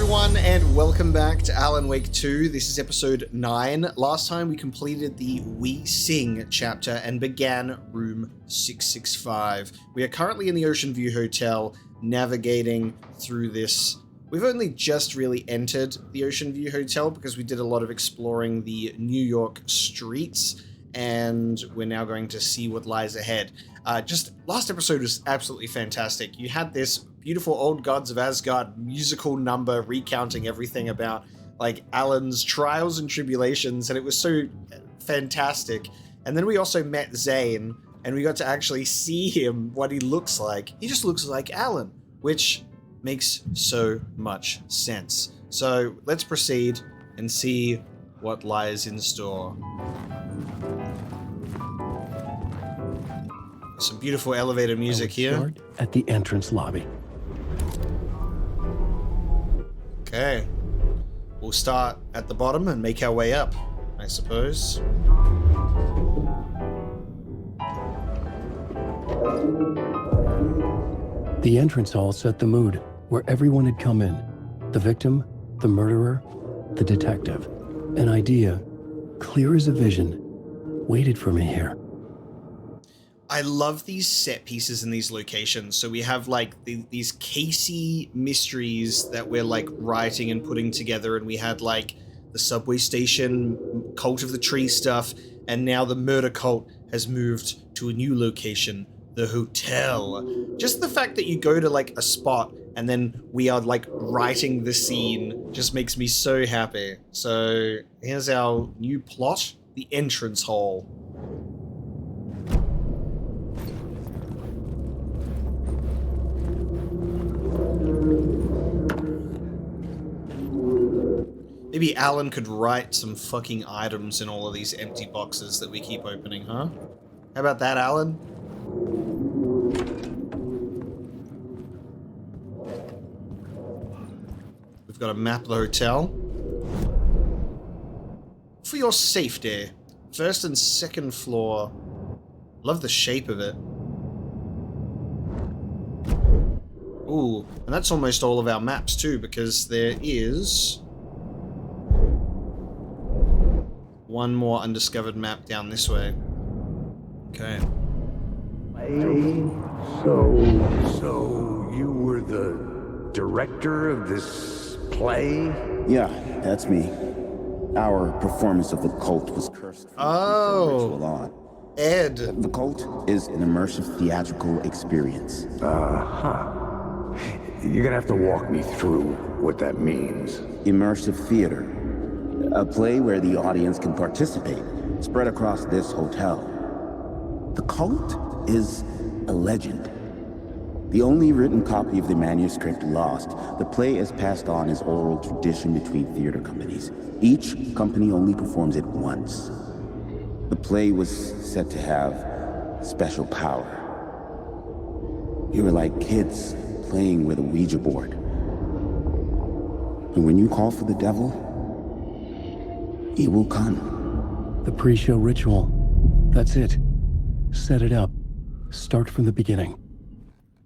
everyone, and welcome back to Alan Wake 2. This is episode 9. Last time we completed the We Sing chapter and began room 665. We are currently in the Ocean View Hotel, navigating through this. We've only just really entered the Ocean View Hotel because we did a lot of exploring the New York streets, and we're now going to see what lies ahead. Just last episode was absolutely fantastic. You had this beautiful Old Gods of Asgard musical number recounting everything about like Alan's trials and tribulations, and it was so fantastic. And then we also met Zane, and we got to actually see him, what he looks like. He just looks like Alan, which makes so much sense. So let's proceed and see what lies in store. Some beautiful elevator music here. Start at the entrance lobby. Okay. We'll start at the bottom and make our way up, I suppose. The entrance hall set the mood, where everyone had come in. The victim, the murderer, the detective. An idea, clear as a vision, waited for me here. I love these set pieces in these locations. So we have like these Casey mysteries that we're like writing and putting together, and we had like the subway station, Cult of the Tree stuff, and now the murder cult has moved to a new location, the hotel. Just the fact that you go to like a spot and then we are like writing the scene just makes me so happy. So here's our new plot, the entrance hall. Maybe Alan could write some fucking items in all of these empty boxes that we keep opening, huh? How about that, Alan? We've got a map of the hotel. For your safety, first and second floor. Love the shape of it. Ooh, and that's almost all of our maps too, because there is one more undiscovered map down this way. Okay. So you were the director of this play? Yeah, that's me. Our performance of the cult was cursed from ritual on. Ed. The cult is an immersive theatrical experience. You're gonna have to walk me through what that means. Immersive theater. A play where the audience can participate, spread across this hotel. The cult is a legend. The only written copy of the manuscript lost, the play is passed on as oral tradition between theater companies. Each company only performs it once. The play was said to have special power. You were like kids playing with a Ouija board. And when you call for the devil, he will come. The pre-show ritual. That's it. Set it up. Start from the beginning.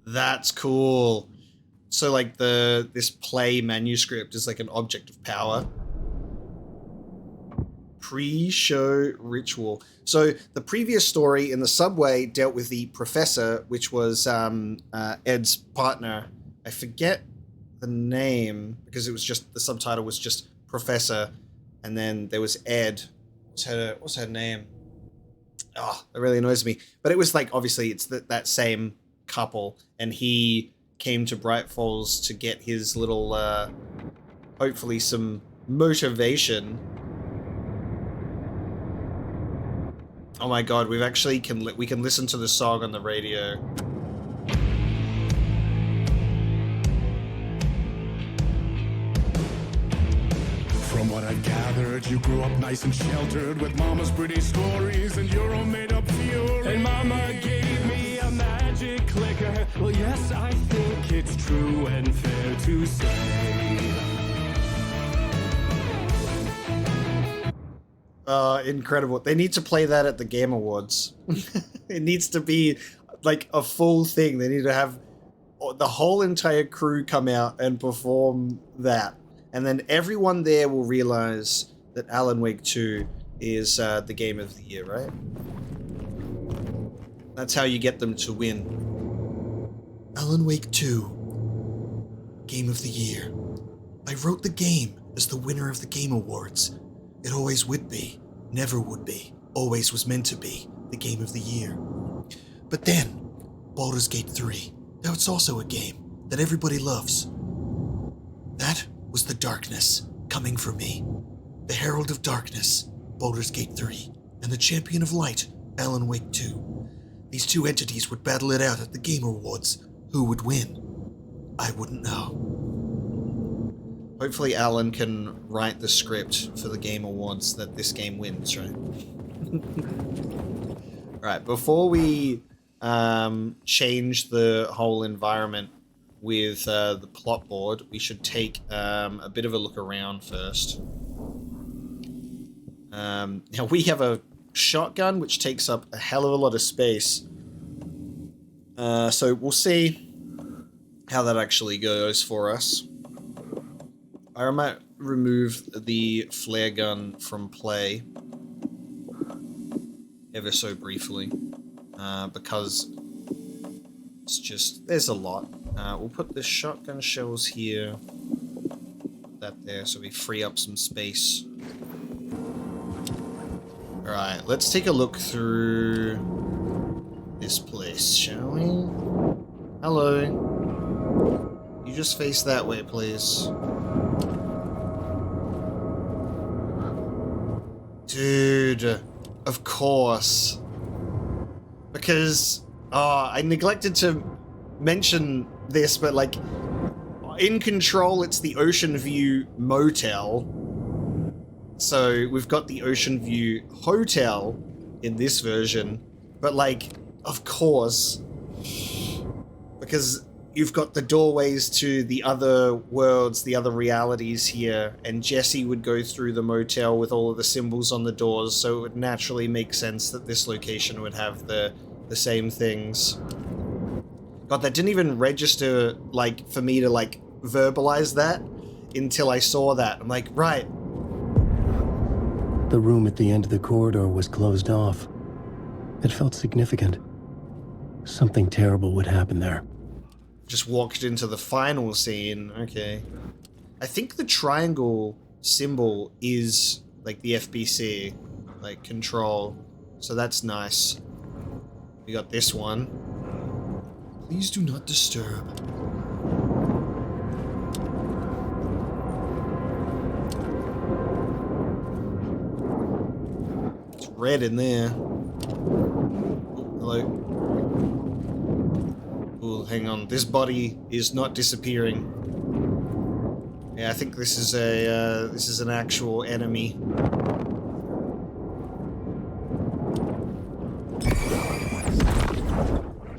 That's cool. So like this play manuscript is like an object of power. Pre-show ritual. So the previous story in the subway dealt with the professor, which was Ed's partner. I forget the name because it was just, the subtitle was just Professor, and then there was Ed. What's her name? Oh, that really annoys me. But it was like, obviously it's that same couple, and he came to Bright Falls to get his little hopefully some motivation. Oh my god, we've actually we can listen to the song on the radio. From what I've gathered, you grew up nice and sheltered with mama's pretty stories and your own made-up fury. And mama gave me a magic clicker. Well, yes, I think it's true and fair to say. Incredible. They need to play that at the Game Awards. It needs to be like a full thing. They need to have the whole entire crew come out and perform that. and then everyone there will realize that Alan Wake 2 is the game of the year, right? That's how you get them to win. Alan Wake 2, Game of the Year. I wrote the game as the winner of the Game Awards. It always would be, never would be, always was meant to be the Game of the Year. But then, Baldur's Gate 3. Now it's also a game that everybody loves. That was the darkness coming for me. The Herald of Darkness, Baldur's Gate 3, and the Champion of Light, Alan Wake 2. These two entities would battle it out at the Game Awards. Who would win? I wouldn't know. Hopefully Alan can write the script for the Game Awards that this game wins, right? Right, before we change the whole environment with the plot board, we should take a bit of a look around first. Now we have a shotgun which takes up a hell of a lot of space. So we'll see how that actually goes for us. I might remove the flare gun from play ever so briefly, because it's just, there's a lot. We'll put the shotgun shells here, that there, so we free up some space. Alright, let's take a look through this place, shall we? Hello. You just face that way, please. Dude, of course. Because, I neglected to mention this, but like, in Control, it's the Ocean View Motel. So we've got the Ocean View Hotel in this version, but like, of course, because you've got the doorways to the other worlds, the other realities here, and Jesse would go through the motel with all of the symbols on the doors, so it would naturally make sense that this location would have the same things. God, that didn't even register, like, for me to, like, verbalize that until I saw that. I'm like, right. The room at the end of the corridor was closed off. It felt significant. Something terrible would happen there. Just walked into the final scene. Okay. I think the triangle symbol is, like, the FBC, like, Control. So that's nice. We got this one. Please do not disturb. It's red in there. Oh, hello. Oh, hang on. This body is not disappearing. Yeah, I think this is an actual enemy.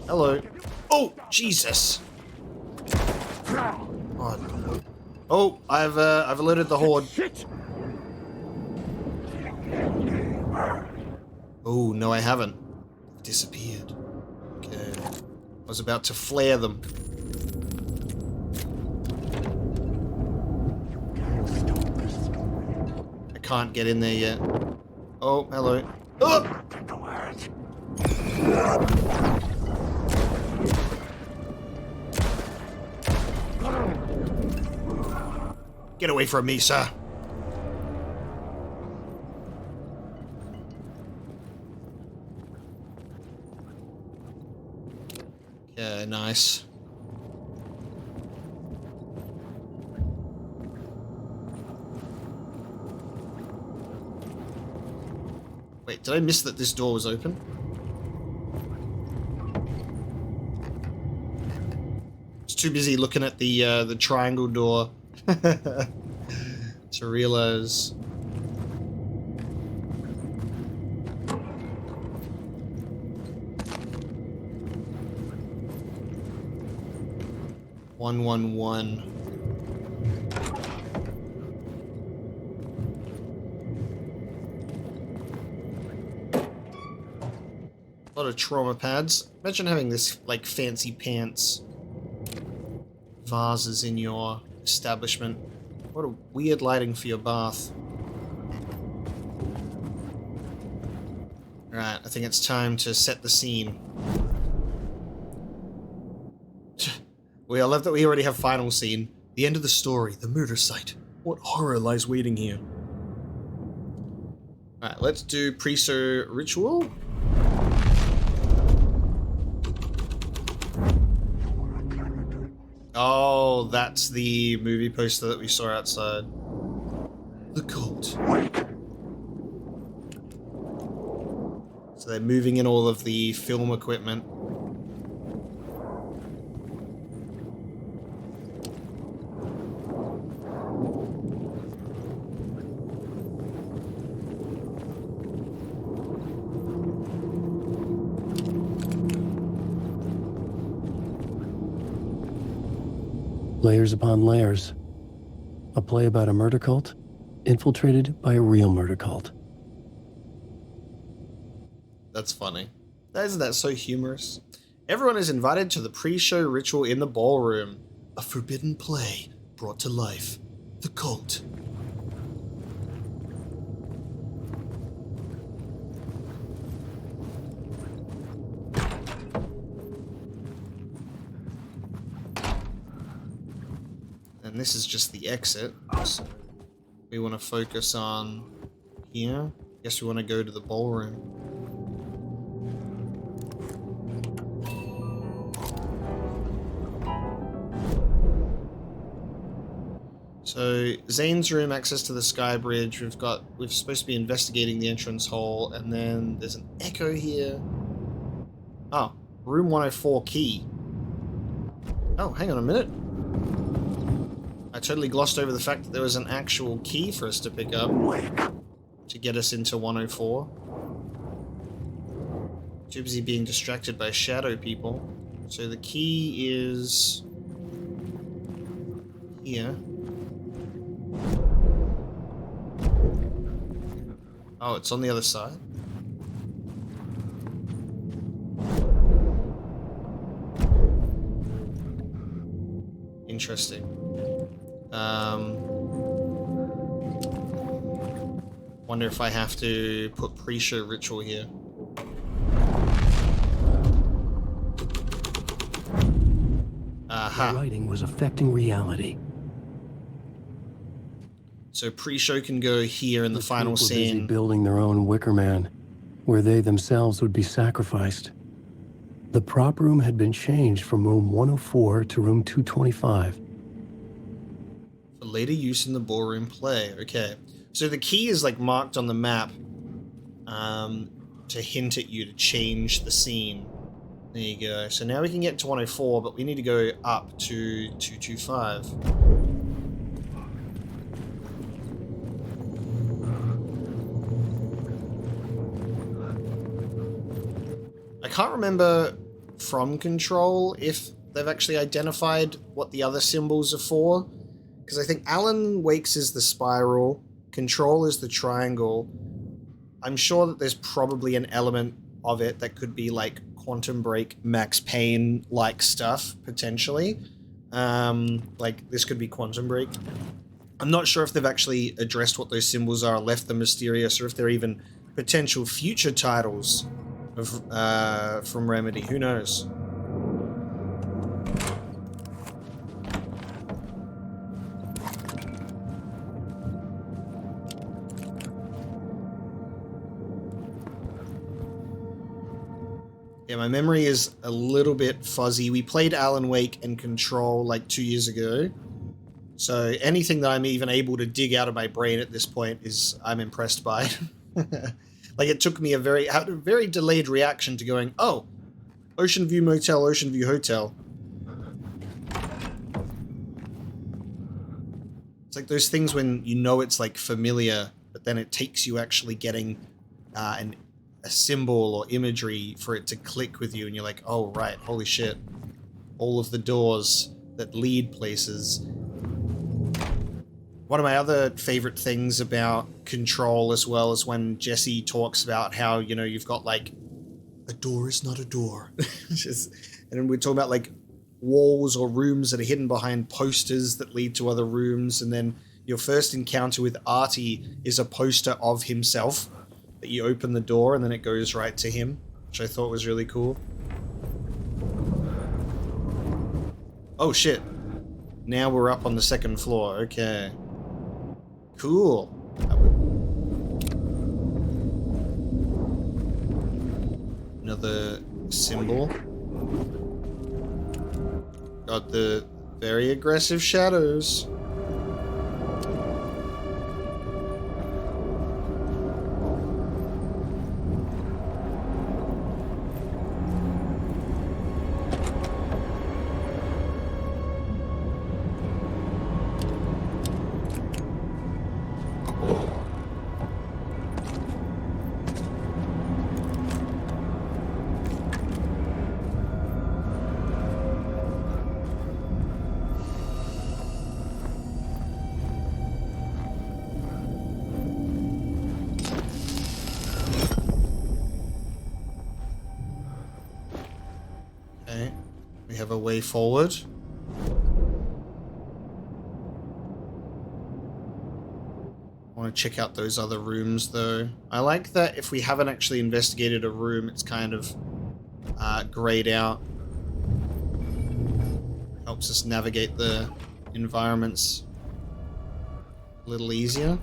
Hello. Oh, Jesus. Oh, I've alerted the horde. Oh, no, I haven't. They've disappeared. Okay. I was about to flare them. I can't get in there yet. Oh, hello. Oh! Get away from me, sir. Yeah, nice. Wait, did I miss that this door was open? I was too busy looking at the triangle door to realize. "111." A lot of trauma pads. Imagine having this, like, fancy pants vases in your establishment. What a weird lighting for your bath. Alright, I think it's time to set the scene. I love that we already have final scene. The end of the story, the murder site. What horror lies waiting here? Alright, let's do pre-show ritual. Oh, that's the movie poster that we saw outside. The cult. So they're moving in all of the film equipment. Layers upon layers. A play about a murder cult, infiltrated by a real murder cult. That's funny. Isn't that so humorous? Everyone is invited to the pre-show ritual in the ballroom. A forbidden play brought to life. The cult. And this is just the exit. So we want to focus on here. Guess we want to go to the ballroom. So Zane's room, access to the sky bridge. We're supposed to be investigating the entrance hall, and then there's an echo here. Oh, room 104 key. Oh, hang on a minute. I totally glossed over the fact that there was an actual key for us to pick up to get us into 104. Too busy being distracted by shadow people. So the key is here. Oh, it's on the other side. Interesting. Wonder if I have to put pre-show ritual here. Aha. The writing was affecting reality. So pre-show can go here in the final People were busy scene. building their own Wicker Man, where they themselves would be sacrificed. The prop room had been changed from room 104 to room 225. For later use in the ballroom play. Okay. So the key is like marked on the map to hint at you to change the scene. There you go. So now we can get to 104, but we need to go up to 225. I can't remember from Control if they've actually identified what the other symbols are for. Because I think Alan Wake's is the spiral, Control is the triangle. I'm sure that there's probably an element of it that could be like Quantum Break, Max Payne-like stuff, potentially. Like, this could be Quantum Break. I'm not sure if they've actually addressed what those symbols are, left them mysterious, or if they're even potential future titles of from Remedy. Who knows? Yeah, my memory is a little bit fuzzy. We played Alan Wake and Control like 2 years ago. So anything that I'm even able to dig out of my brain at this point is I'm impressed by. Like, it took me a very delayed reaction to going, oh, Ocean View Motel, Ocean View Hotel. It's like those things when you know it's like familiar, but then it takes you actually getting a symbol or imagery for it to click with you, and you're like, oh right, holy shit. All of the doors that lead places. One of my other favorite things about Control as well is when Jesse talks about how, you know, you've got like, a door is not a door. And we're talking about like walls or rooms that are hidden behind posters that lead to other rooms, and then your first encounter with Artie is a poster of himself that you open the door and then it goes right to him, which I thought was really cool. Oh shit. Now we're up on the second floor. Okay. Cool. Another symbol. Got the very aggressive shadows. Okay, we have a way forward. I want to check out those other rooms though. I like that if we haven't actually investigated a room, it's kind of grayed out. Helps us navigate the environments a little easier.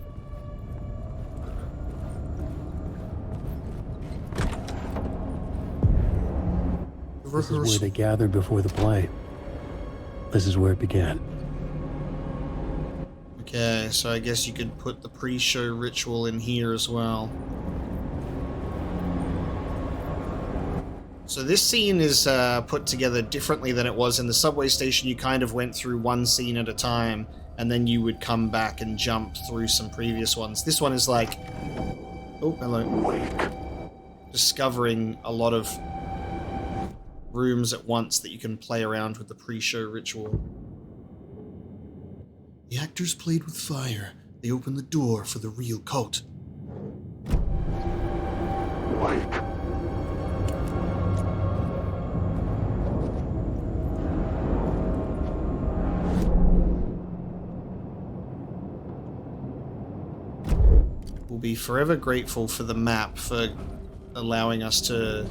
This is where they gathered before the play. This is where it began. Okay, so I guess you could put the pre-show ritual in here as well. So this scene is put together differently than it was in the subway station. You kind of went through one scene at a time, and then you would come back and jump through some previous ones. This one is like... Oh, hello. Discovering a lot of rooms at once that you can play around with the pre-show ritual. The actors played with fire. They opened the door for the real cult. We'll be forever grateful for the map for allowing us to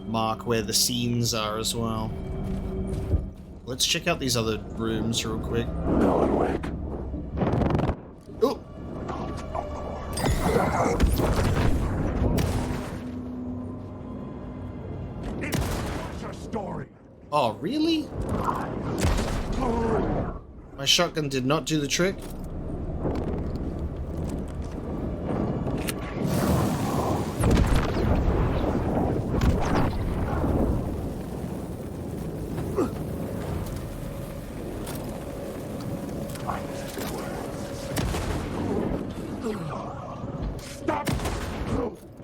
mark where the scenes are as well. Let's check out these other rooms real quick. Oh! Oh, really? My shotgun did not do the trick.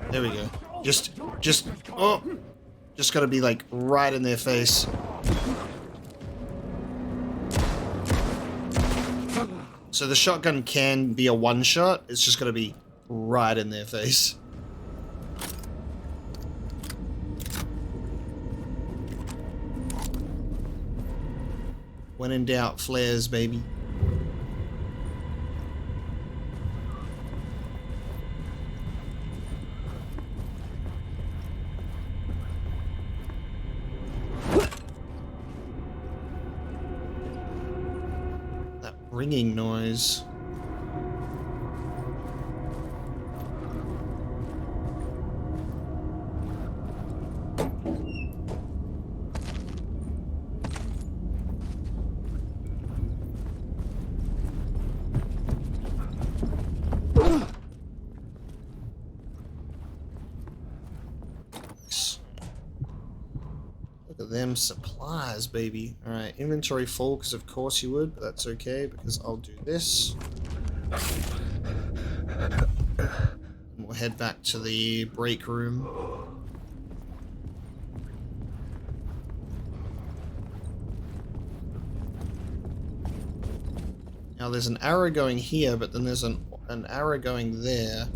There we go. Just gotta be like right in their face. So the shotgun can be a one-shot, it's just gotta be right in their face. When in doubt, flares, baby. Ringing noise. Look at them supplies, baby. Alright, inventory full, because of course you would, but that's okay, because I'll do this. And we'll head back to the break room. Now there's an arrow going here, but then there's an arrow going there.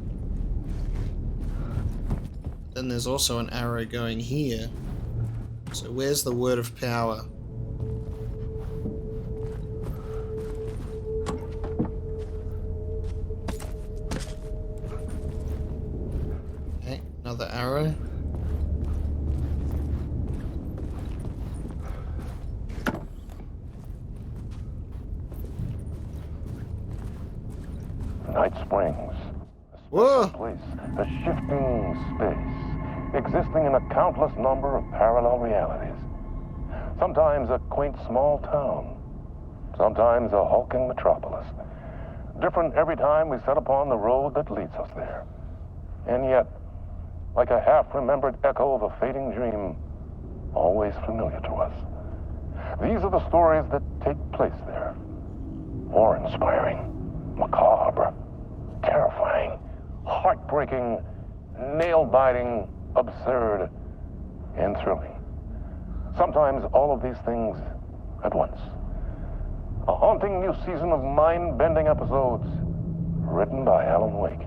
Then there's also an arrow going here. So where's the word of power? Another arrow. Night Springs. Whoa! Place, a shifting space, existing in a countless number of parallel realities. Sometimes a quaint small town, sometimes a hulking metropolis. Different every time we set upon the road that leads us there. And yet, like a half-remembered echo of a fading dream, always familiar to us. These are the stories that take place there. Awe-inspiring, macabre, terrifying, heartbreaking, nail-biting, absurd, and thrilling. Sometimes all of these things at once. A haunting new season of mind-bending episodes written by Alan Wake.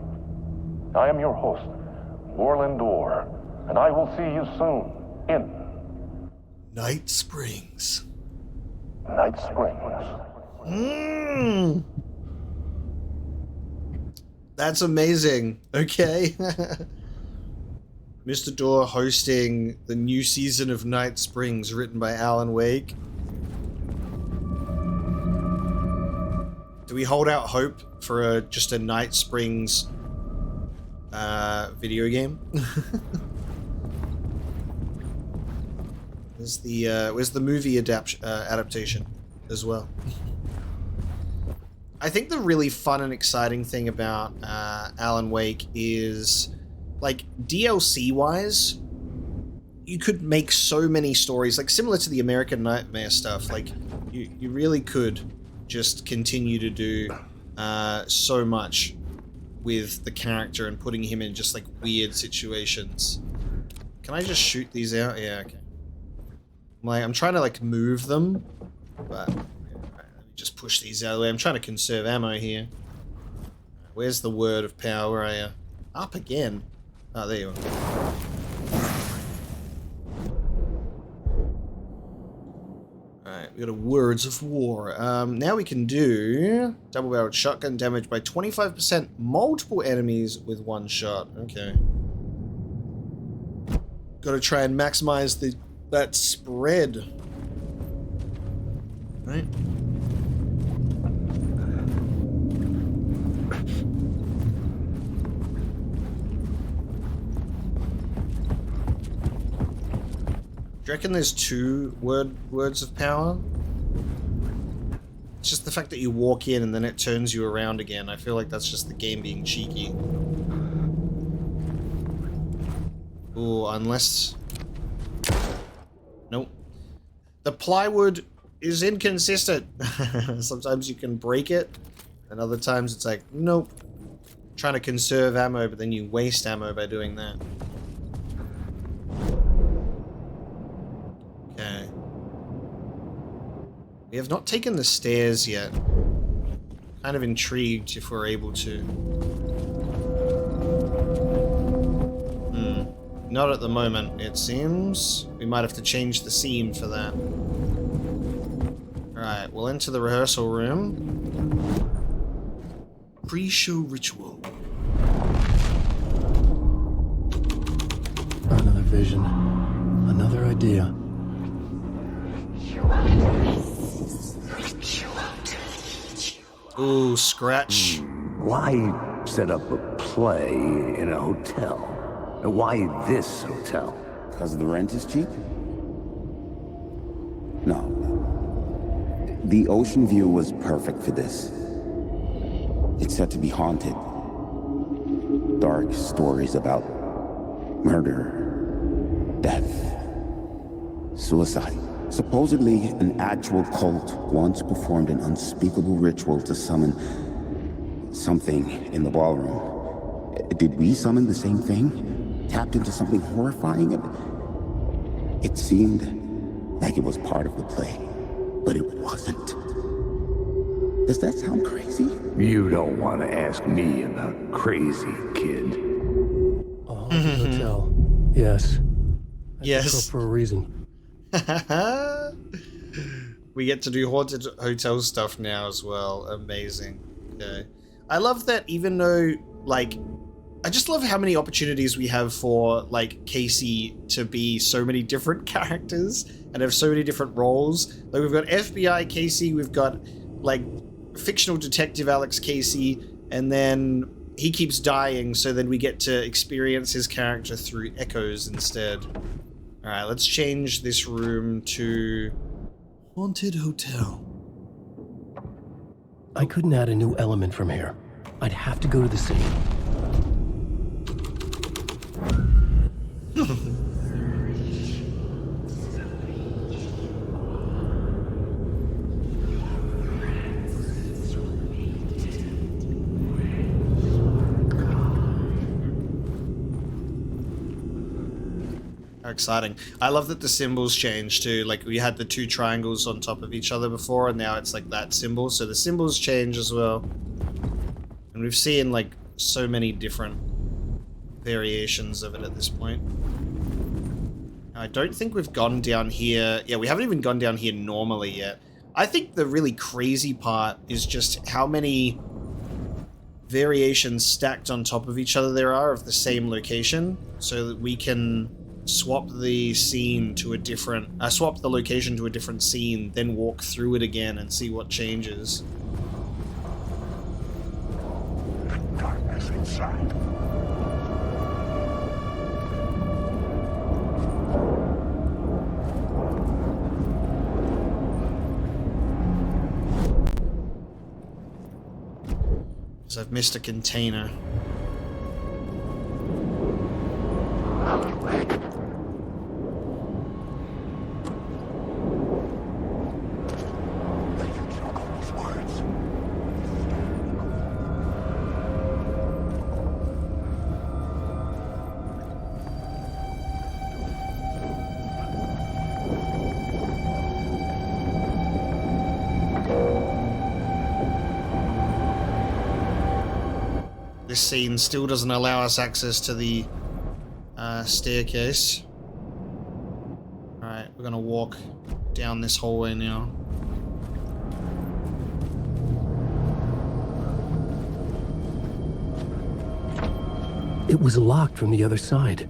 I am your host, Warland Orr, and I will see you soon in Night Springs. Night Springs. That's amazing. Okay. Mr. Dorr hosting the new season of Night Springs written by Alan Wake. Do we hold out hope for just a Night Springs video game? Where's the movie adaptation as well? I think the really fun and exciting thing about Alan Wake is, like, DLC-wise, you could make so many stories, like, similar to the American Nightmare stuff. Like, you really could just continue to do so much with the character and putting him in just, like, weird situations. Can I just shoot these out? Yeah, okay. I'm trying to, like, move them, but let me just push these out of the way. I'm trying to conserve ammo here. Where's the word of power? Where are you? Up again. Oh, there you are. Alright, we got a words of war. Now we can do double-barreled shotgun damage by 25%, multiple enemies with one shot. Okay. Gotta try and maximize that spread. Right. Do you reckon there's two words of power? It's just the fact that you walk in and then it turns you around again. I feel like that's just the game being cheeky. Ooh, unless... Nope. The plywood is inconsistent. Sometimes you can break it, and other times it's like, nope. Trying to conserve ammo, but then you waste ammo by doing that. Okay. We have not taken the stairs yet. Kind of intrigued if we're able to. Not at the moment, it seems. We might have to change the scene for that. Alright, we'll enter the rehearsal room. Pre-show ritual. Another vision. Another idea. Ooh, scratch. Why set up a play in a hotel? And why this hotel? Because the rent is cheap? No. The ocean view was perfect for this. It's said to be haunted. Dark stories about murder, death, suicide. Supposedly, an actual cult once performed an unspeakable ritual to summon something in the ballroom. Did we summon the same thing? Tapped into something horrifying? It seemed like it was part of the play, but it wasn't. Does that sound crazy? You don't want to ask me about crazy, kid. A haunted hotel. Yes. Yes. For a reason. We get to do haunted hotel stuff now as well. Amazing. Okay. I love that even though, like, I just love how many opportunities we have for, like, Casey to be so many different characters and have so many different roles. Like, we've got FBI Casey, we've got, like, fictional detective Alex Casey, and then he keeps dying, so then we get to experience his character through echoes instead. Alright, let's change this room to Haunted Hotel. I couldn't add a new element from here. I'd have to go to the scene. How exciting. I love that the symbols change too. Like, we had the two triangles on top of each other before, and now it's like that symbol. So the symbols change as well. And we've seen, like, so many different variations of it at this point. I don't think we've gone down here. Yeah, we haven't even gone down here normally yet. I think the really crazy part is just how many variations stacked on top of each other there are of the same location, so that we can swap the scene to a different, swap the location to a different scene, then walk through it again and see what changes. Darkness inside. So I've missed a container. This scene still doesn't allow us access to the staircase. Alright, we're gonna walk down this hallway now. It was locked from the other side.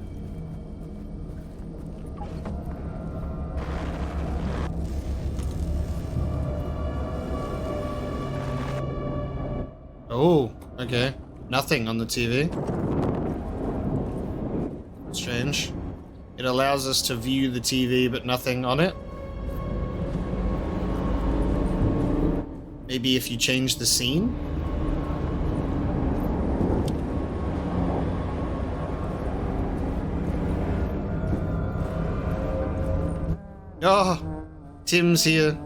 Oh, okay. Nothing on the TV. Strange. It allows us to view the TV, but nothing on it. Maybe if you change the scene? Oh, Tim's here.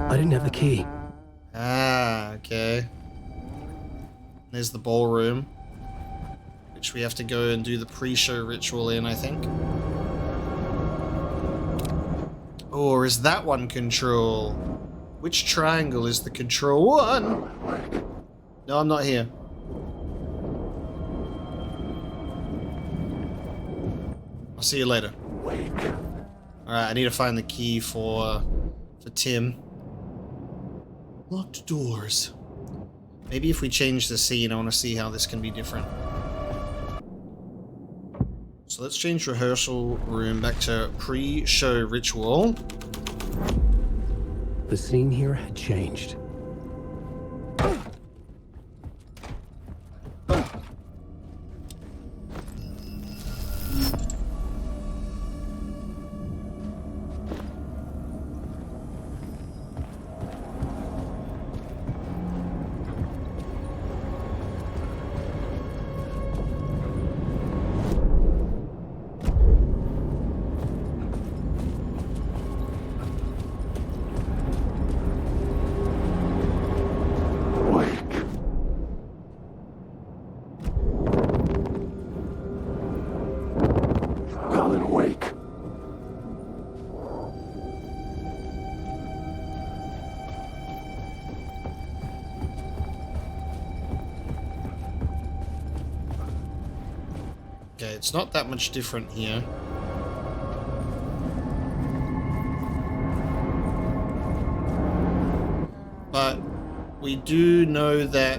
I didn't have the key. Ah, okay. There's the ballroom, which we have to go and do the pre-show ritual in, I think. Or is that one control? Which triangle is the control one? No, I'm not here. I'll see you later. Alright, I need to find the key for Tim. Locked doors. Maybe if we change the scene, I want to see how this can be different. So let's change rehearsal room back to pre-show ritual. The scene here had changed. Okay, it's not that much different here. But we do know that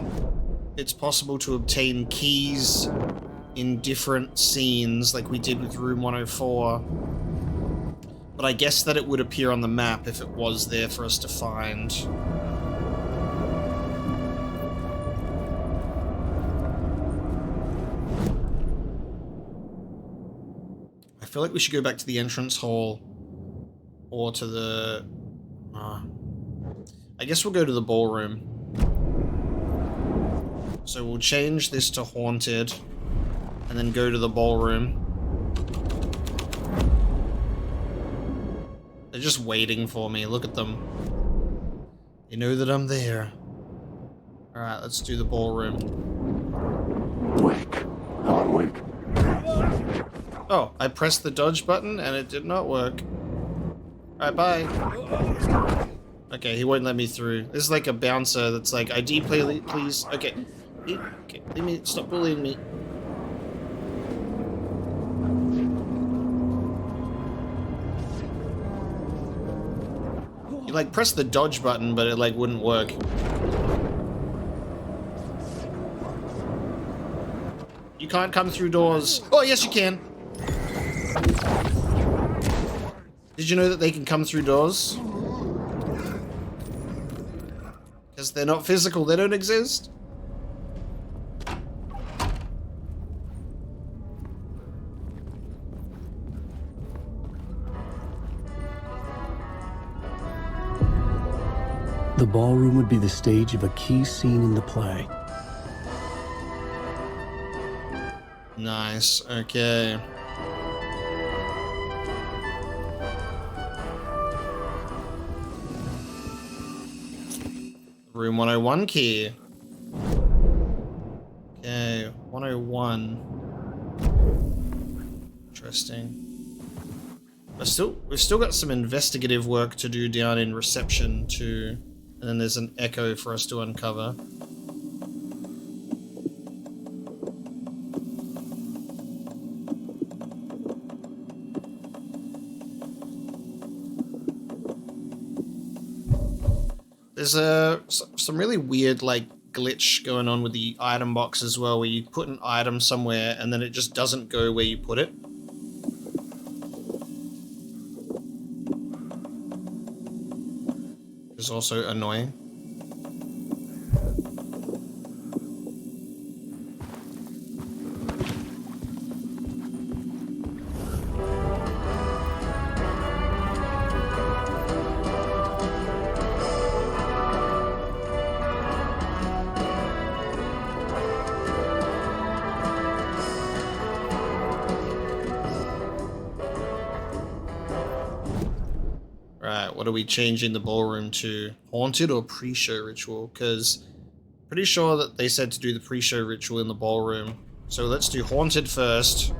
it's possible to obtain keys in different scenes, like we did with Room 104. But I guess that it would appear on the map if it was there for us to find. I feel like we should go back to the entrance hall. Or to the... I guess we'll go to the ballroom. So we'll change this to haunted. And then go to the ballroom. They're just waiting for me. Look at them. They know that I'm there. Alright, let's do the ballroom. Wake. Alan Wake. Oh, I pressed the dodge button and it did not work. Alright, bye. Okay, he won't let me through. This is like a bouncer that's like, ID please. Okay. Okay, leave me, stop bullying me. You like press the dodge button, but it like wouldn't work. You can't come through doors. Oh, yes you can. Did you know that they can come through doors? Because they're not physical, they don't exist. The ballroom would be the stage of a key scene in the play. Nice, okay. Room 101 key. Okay, 101. Interesting. We've still got some investigative work to do down in reception too. And then there's an echo for us to uncover. There's some really weird like glitch going on with the item box as well, where you put an item somewhere and then it just doesn't go where you put it. Which is also annoying. What are we changing the ballroom to? Haunted or pre-show ritual? Because pretty sure that they said to do the pre-show ritual in the ballroom. So let's do haunted first.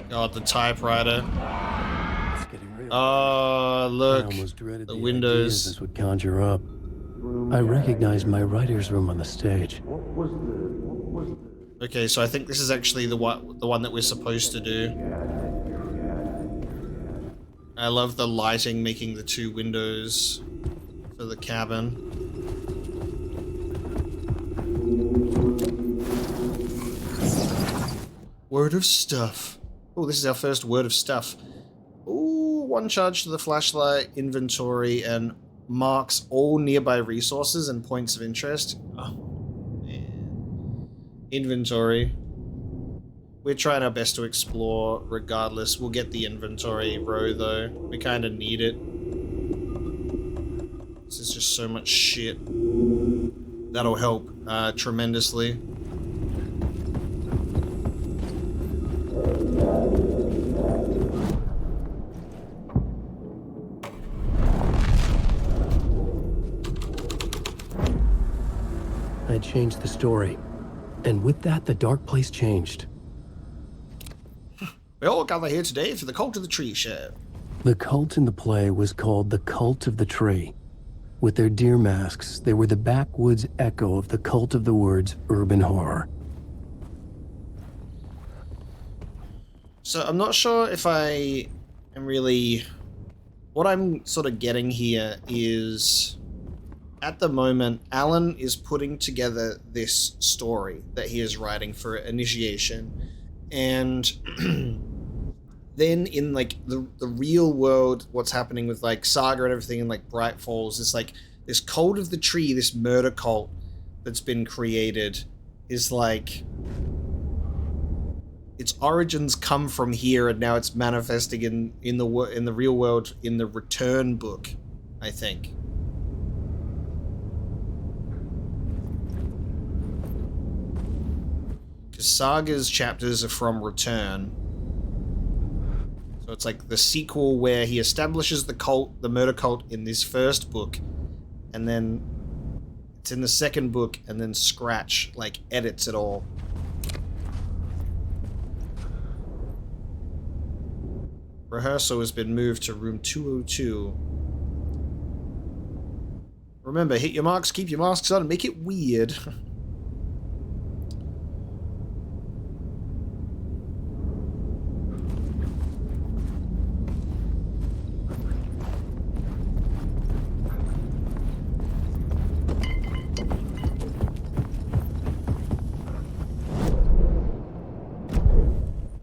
God, the typewriter. Oh, look. The windows. This would conjure up. I recognized my writer's room on the stage. Okay, so I think this is actually the one that we're supposed to do. I love the lighting making the two windows for the cabin. Word of stuff. Oh, this is our first word of stuff. Ooh, one charge to the flashlight, inventory, and marks all nearby resources and points of interest. Oh, man. Inventory. We're trying our best to explore regardless. We'll get the inventory row though. We kind of need it. This is just so much shit. That'll help tremendously. I changed the story. And with that, the dark place changed. We all gather here today for the Cult of the Tree show. The cult in the play was called the Cult of the Tree. With their deer masks, they were the backwoods echo of the cult of the word's urban horror. So I'm not sure if I And really, what I'm sort of getting here is, at the moment, Alan is putting together this story that he is writing for Initiation. And then in, like, the real world, what's happening with, like, Saga and everything, and, like, Bright Falls, is, like, this Cult of the Tree, this murder cult that's been created, is, like, its origins come from here, and now it's manifesting in the real world in the Return book, I think. Because Saga's chapters are from Return. So it's like the sequel where he establishes the cult, the murder cult, in this first book, and then it's in the second book, and then Scratch, like, edits it all. Rehearsal has been moved to room 202. Remember, hit your marks, keep your masks on, and make it weird.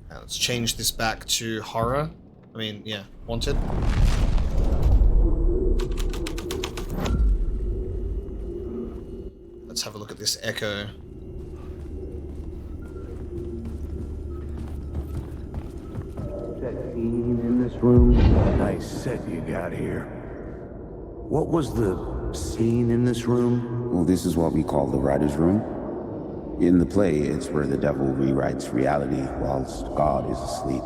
Now let's change this back to horror. I mean, yeah, Wanted. Let's have a look at this echo. That scene in this room? Nice set you got here. What was the scene in this room? Well, this is what we call the writer's room. In the play, it's where the devil rewrites reality whilst God is asleep.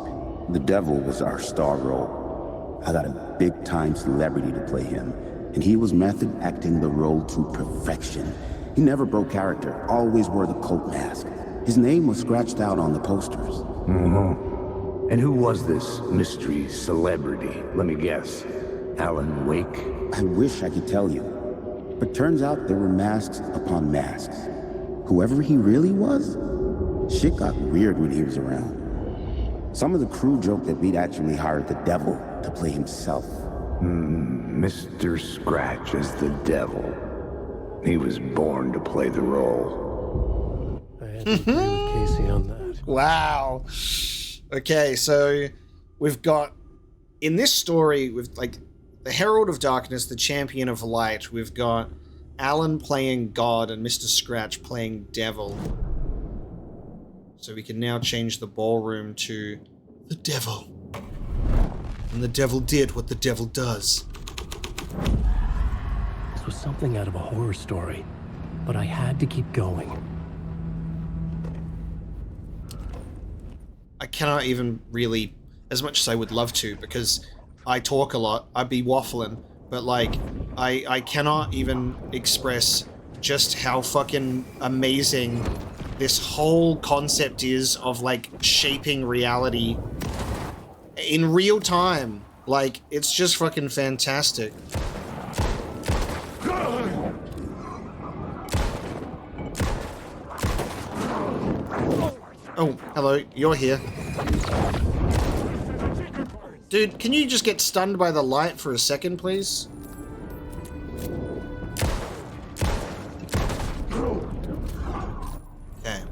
The devil was our star role. I got a big-time celebrity to play him, and he was method acting the role to perfection. He never broke character, always wore the cult mask. His name was scratched out on the posters. And who was this mystery celebrity? Let me guess. Alan Wake? I wish I could tell you, but turns out there were masks upon masks. Whoever he really was, shit got weird when he was around. Some of the crew joked that we'd actually hired the devil to play himself. Mr. Scratch as the devil. He was born to play the role. I had to agree with Casey on that. Wow. Okay, so we've got, in this story, with, like, the Herald of Darkness, the Champion of Light, we've got Alan playing God and Mr. Scratch playing Devil. So we can now change the ballroom to the devil. And the devil did what the devil does. This was something out of a horror story, but I had to keep going. I cannot even really, as much as I would love to, because I talk a lot, I'd be waffling, but, like, I cannot even express just how fucking amazing this whole concept is of, like, shaping reality in real time. Like, it's just fucking fantastic. Oh, hello, you're here. Dude, can you just get stunned by the light for a second, please? Okay.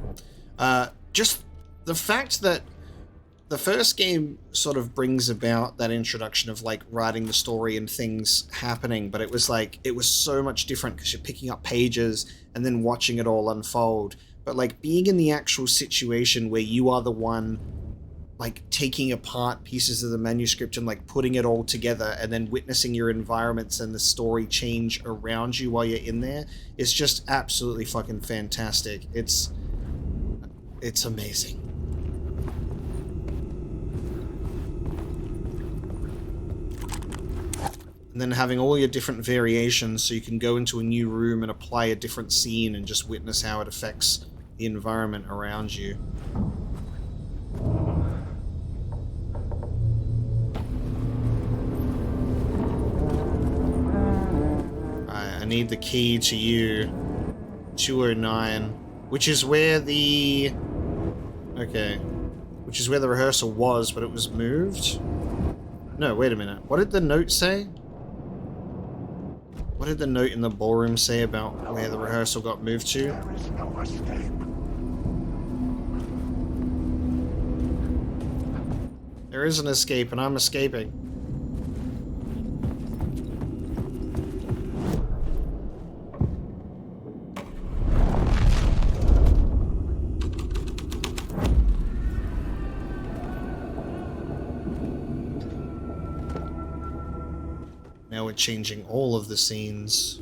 Just the fact that the first game sort of brings about that introduction of, like, writing the story and things happening, but it was like, it was so much different because you're picking up pages and then watching it all unfold. But, like, being in the actual situation where you are the one, like, taking apart pieces of the manuscript and, like, putting it all together and then witnessing your environments and the story change around you while you're in there is just absolutely fucking fantastic. It's amazing. And then having all your different variations so you can go into a new room and apply a different scene and just witness how it affects the environment around you. Alright, I need the key to you. 209. Which is where the... Okay. Which is where the rehearsal was, but it was moved. No, wait a minute. What did the note say? What did the note in the ballroom say about where the rehearsal got moved to? There is no escape. There is an escape, and I'm escaping. Now we're changing all of the scenes.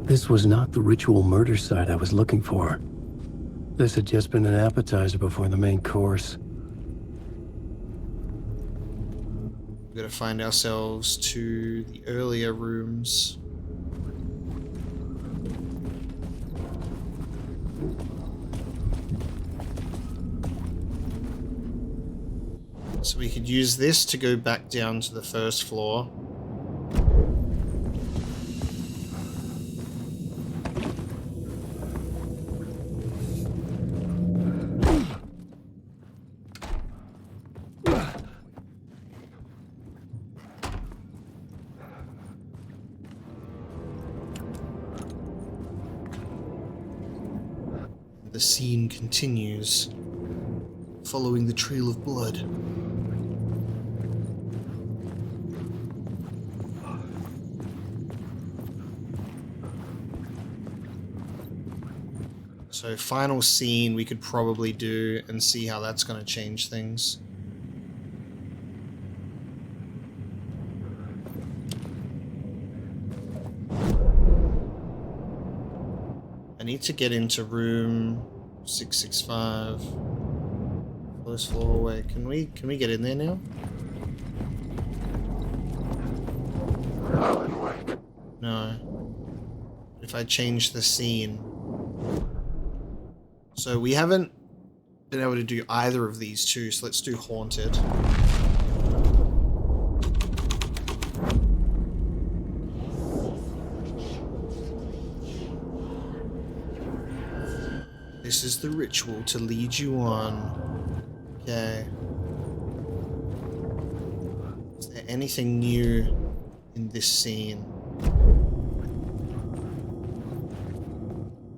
This was not the ritual murder site I was looking for. This had just been an appetizer before the main course. We're gonna find ourselves to the earlier rooms. So we could use this to go back down to the first floor. The scene continues, following the trail of blood. So final scene we could probably do and see how that's going to change things. I need to get into room 665. First floor away. Can we get in there now? No. If I change the scene. So we haven't been able to do either of these two, so let's do Haunted. This is the ritual to lead you on. Okay. Is there anything new in this scene?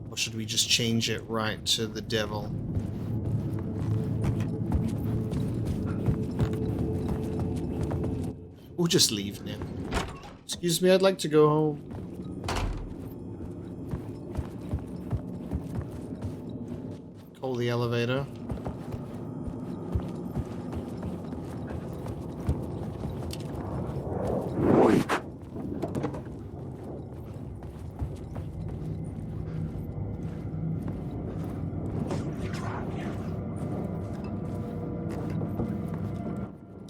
Or should we just change it right to the devil? We'll just leave now. Excuse me, I'd like to go home. Call the elevator. Wait.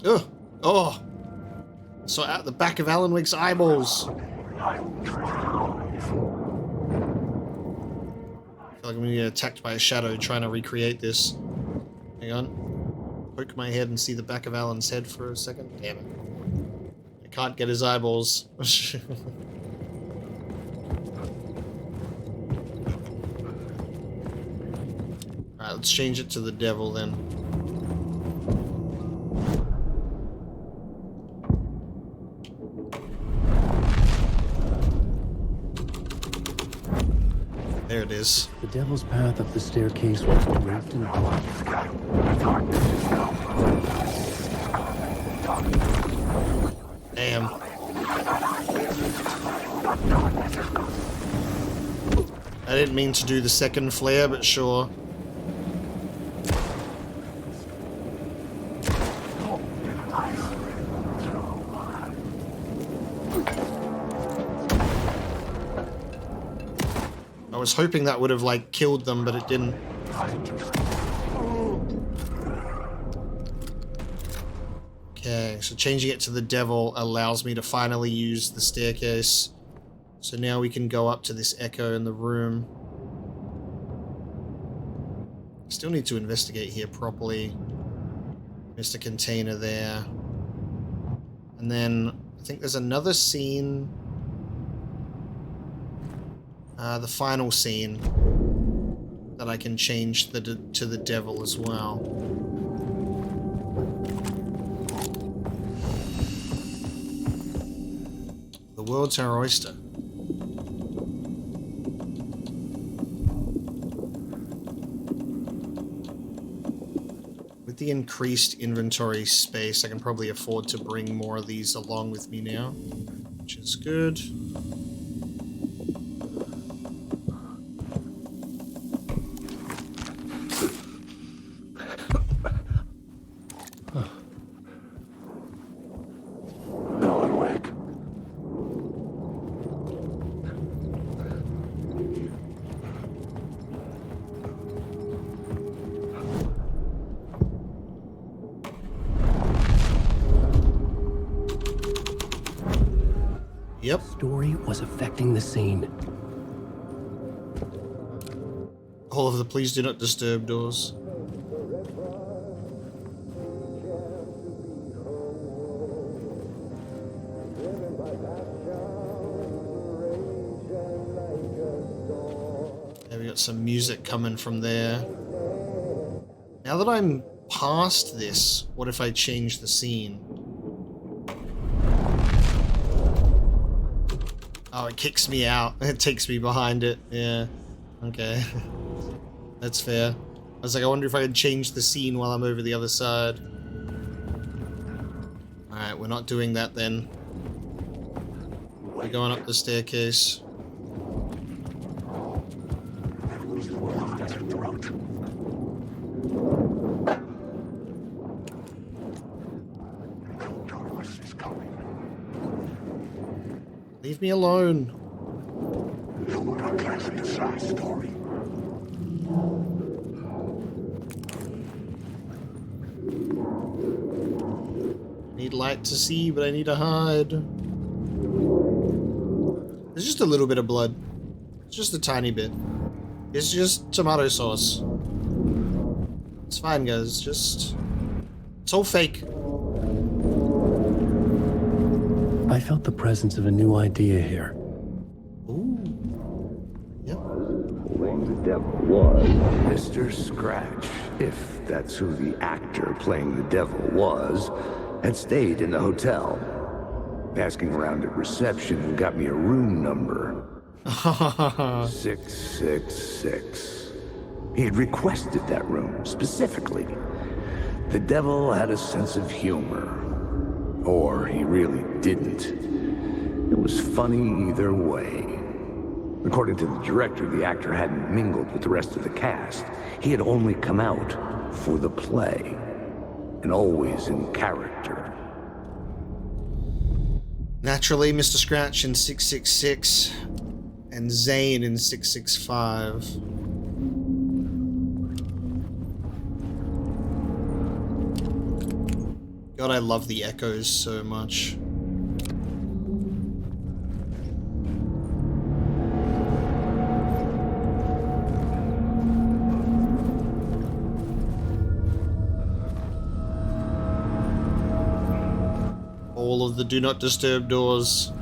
Ugh! Oh! So at the back of Alan Wake's eyeballs. I feel like I'm gonna get attacked by a shadow trying to recreate this. Hang on. Poke my head and see the back of Alan's head for a second. Damn it. I can't get his eyeballs. Alright, let's change it to the devil then. There it is. The devil's path up the staircase was draped in blood. Damn. I didn't mean to do the second flare, but sure. I was hoping that would have, like, killed them, but it didn't. Okay, so changing it to the devil allows me to finally use the staircase. So now we can go up to this echo in the room. Still need to investigate here properly. Missed a container there. And then I think there's another scene. The final scene that I can change to the devil as well. The world's our oyster. With the increased inventory space, I can probably afford to bring more of these along with me now, which is good. Yep. Story was affecting the scene. All of the please do not disturb doors. Yeah, we got some music coming from there. Now that I'm past this, what if I change the scene? Oh, it kicks me out. It takes me behind it. Yeah. Okay. That's fair. I was like, I wonder if I could change the scene while I'm over the other side. Alright, we're not doing that then. We're going up the staircase. Leave me alone. Need light to see, but I need to hide. There's just a little bit of blood. It's just a tiny bit. It's just tomato sauce. It's fine, guys. It's all fake. I felt the presence of a new idea here. Ooh. Yep. Playing the devil was Mr. Scratch, if that's who the actor playing the devil was, had stayed in the hotel. Asking around at reception got me a room number. 666. He had requested that room specifically. The devil had a sense of humor. Or he really didn't. It was funny either way. According to the director, the actor hadn't mingled with the rest of the cast. He had only come out for the play, and always in character. Naturally, Mr. Scratch in 666 and Zane in 665. God, I love the echoes so much. All of the do not disturb doors.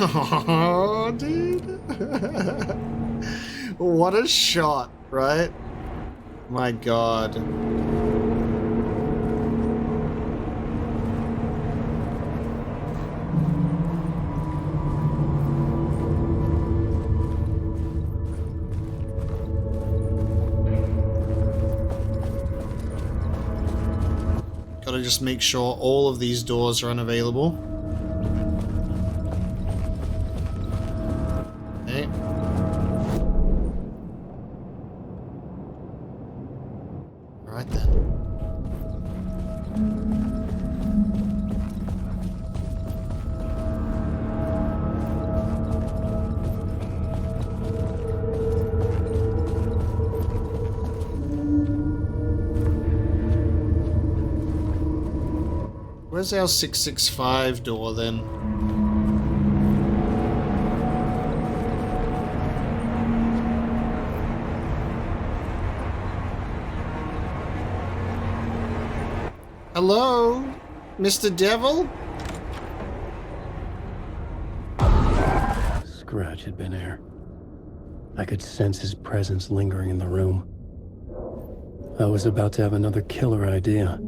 Oh, dude. What a shot, right? My God. Gotta just make sure all of these doors are unavailable. Where's our 665 door then? Hello? Mr. Devil? Scratch had been there. I could sense his presence lingering in the room. I was about to have another killer idea.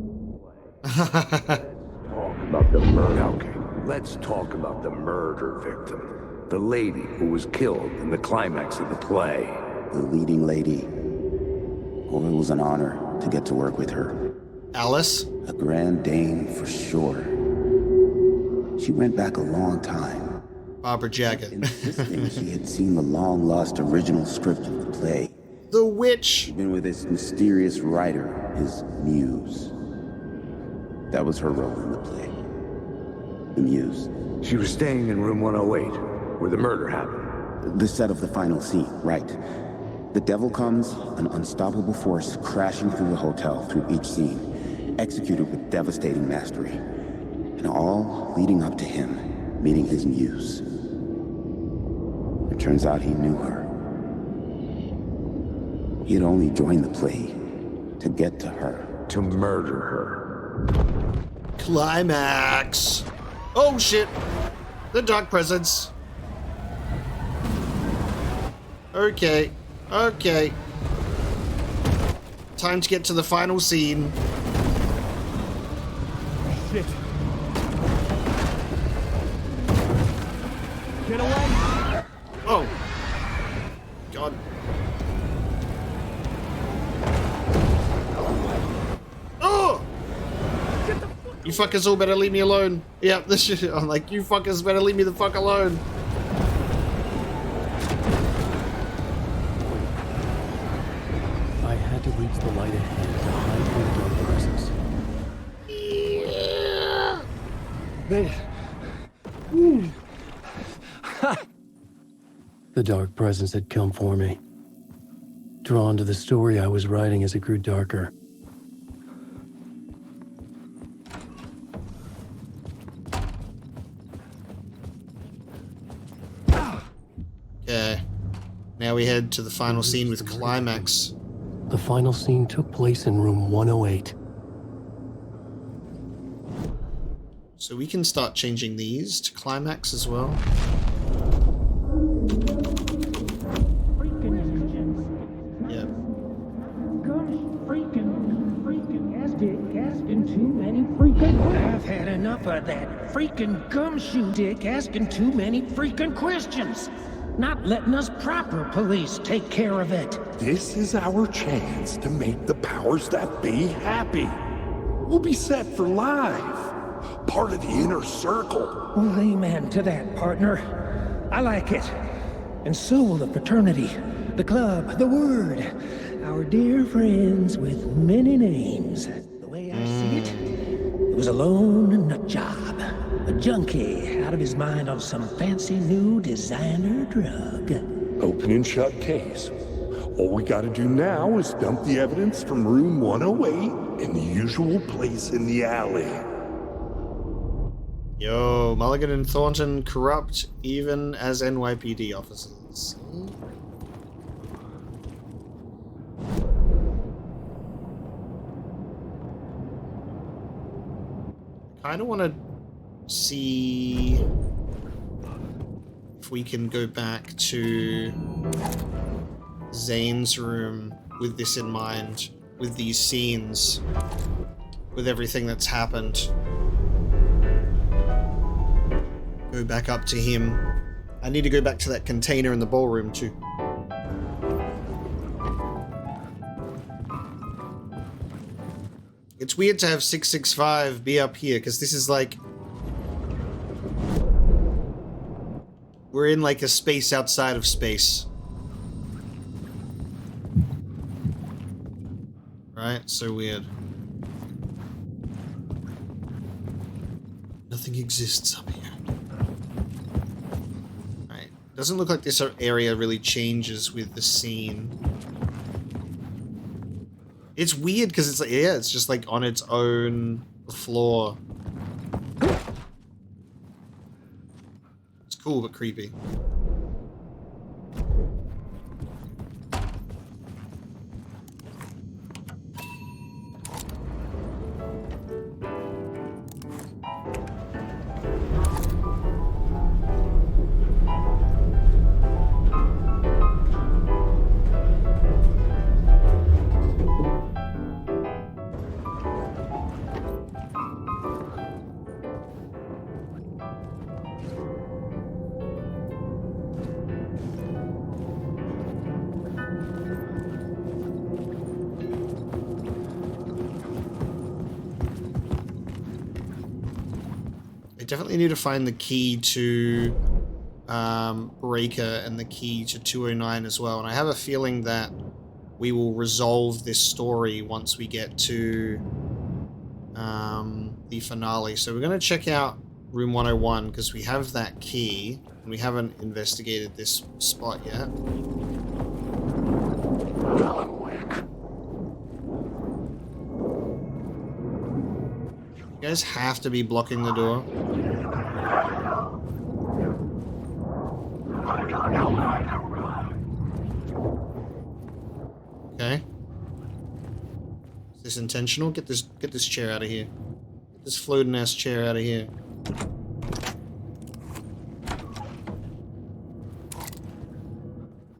About the murder. Okay, let's talk about the murder victim. The lady who was killed in the climax of the play. The leading lady. Oh, it was an honor to get to work with her. Alice? A grand dame for sure. She went back a long time. Barbara Jagger. Insisting she had seen the long-lost original script of the play. The witch! She'd been with this mysterious writer, his muse. That was her role in the play. The muse. She was staying in room 108, where the murder happened. The set of the final scene, right. The devil comes, an unstoppable force crashing through the hotel through each scene, executed with devastating mastery. And all leading up to him meeting his muse. It turns out he knew her. He had only joined the play to get to her. To murder her. Climax! Oh shit! The dark presence. Okay. Okay. Time to get to the final scene. Shit. Get away! Oh. God. Oh! You fuckers all better leave me alone. Yeah, this shit. I'm like, you fuckers better leave me the fuck alone. I had to reach the light ahead to hide from the dark presence. The dark presence had come for me. Drawn to the story I was writing as it grew darker. Okay. Now we head to the final scene with Climax. The final scene took place in room 108. So we can start changing these to Climax as well. Yeah. Asking too many freaking. I've had enough of that freaking gumshoe dick asking too many freaking questions. Not letting us proper police take care of it. This is our chance to make the powers that be happy. We'll be set for life. Part of the inner circle. Well, amen to that, partner. I like it. And so will the fraternity, the club, the word. Our dear friends with many names. The way I see it was a lone nut job. A junkie out of his mind on some fancy new designer drug. Open and shut case. All we gotta do now is dump the evidence from room 108 in the usual place in the alley. Yo, Mulligan and Thornton corrupt even as NYPD officers. I kind of want to see if we can go back to Zane's room with this in mind, with these scenes, with everything that's happened. Go back up to him. I need to go back to that container in the ballroom too. It's weird to have 665 be up here, because this is like... we're in like a space outside of space. Right? So weird. Nothing exists up here. Right. Doesn't look like this area really changes with the scene. It's weird because it's like, yeah, it's just like on its own floor. cool but creepy. Definitely need to find the key to Breaker and the key to 209 as well. And I have a feeling that we will resolve this story once we get to the finale. So we're going to check out room 101 because we have that key and we haven't investigated this spot yet. You guys have to be blocking the door. Okay. Is this intentional? Get this chair out of here. Get this floating ass chair out of here.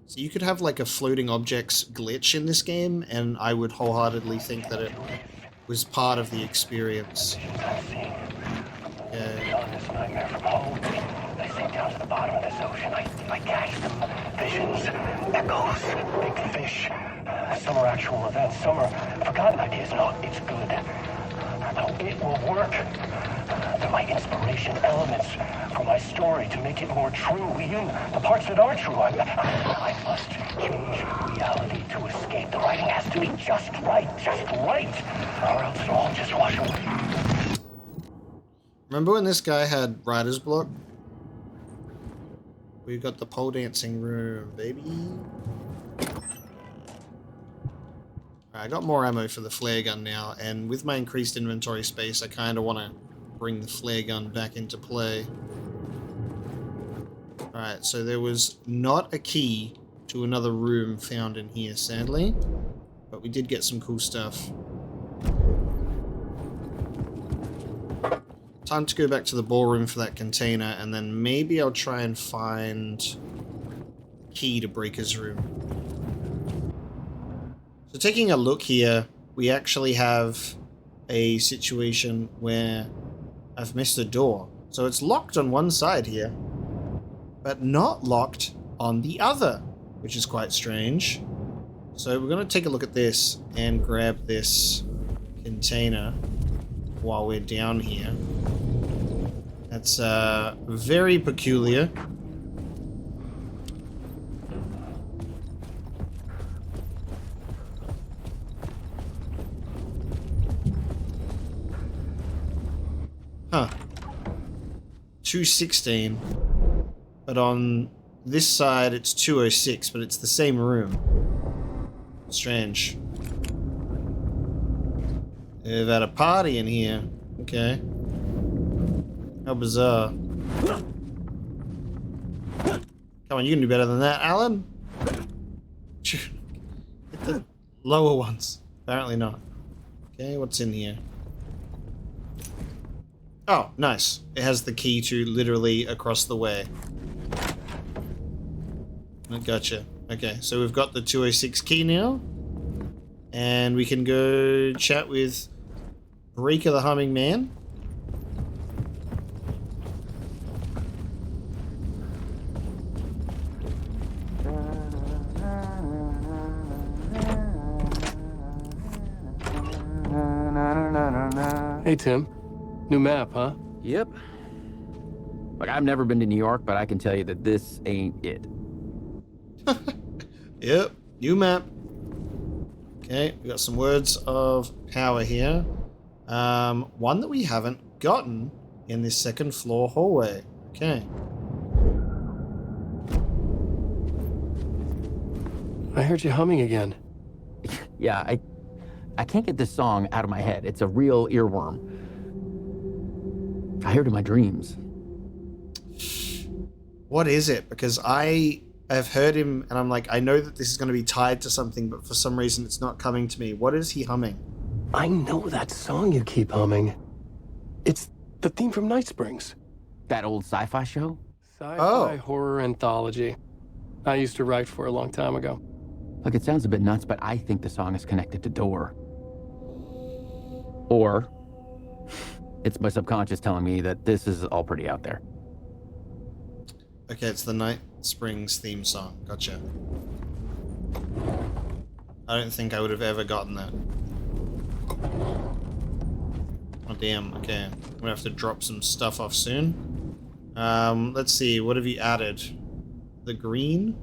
So you could have like a floating objects glitch in this game, and I would wholeheartedly think that it was part of the experience. Nightmare from home. I sink down to the bottom of this ocean. I catch them. Visions, echoes, big fish. Some are actual events, some are forgotten ideas. No, it's good. No, it will work. They're my inspiration, elements for my story to make it more true. Even the parts that are true. I must change reality to escape. The writing has to be just right, or else it'll all just wash away. Remember when this guy had writer's block? We've got the pole dancing room, baby. Alright, I got more ammo for the flare gun now, and with my increased inventory space, I kind of want to bring the flare gun back into play. Alright, so there was not a key to another room found in here, sadly, but we did get some cool stuff. Time to go back to the ballroom for that container, and then maybe I'll try and find the key to Breaker's room. So taking a look here, we actually have a situation where I've missed a door. So it's locked on one side here, but not locked on the other, which is quite strange. So we're going to take a look at this and grab this container while we're down here. That's very peculiar. Huh. 216. But on this side it's 206, but it's the same room. Strange. They've had a party in here. Okay. How bizarre. Come on, you can do better than that, Alan. Hit the lower ones. Apparently not. Okay, what's in here? Oh, nice. It has the key to literally across the way. I gotcha. Okay, so we've got the 206 key now. And we can go chat with Breaker the Humming Man. Hey, Tim. New map, huh? Yep. Look, I've never been to New York, but I can tell you that this ain't it. Yep, new map. Okay, we got some words of power here. One that we haven't gotten in this second floor hallway. Okay. I heard you humming again. Yeah, I can't get this song out of my head. It's a real earworm. I hear it in my dreams. What is it? Because I have heard him and I'm like, I know that this is going to be tied to something, but for some reason it's not coming to me. What is he humming? I know that song you keep humming. It's the theme from Night Springs. That old sci-fi show? Sci-fi horror anthology. I used to write for a long time ago. Look, it sounds a bit nuts, but I think the song is connected to Door. Or it's my subconscious telling me that this is all pretty out there. Okay, it's the Night Springs theme song. Gotcha. I don't think I would have ever gotten that. Oh, damn. Okay. I'm gonna have to drop some stuff off soon. Let's see. What have you added? The green?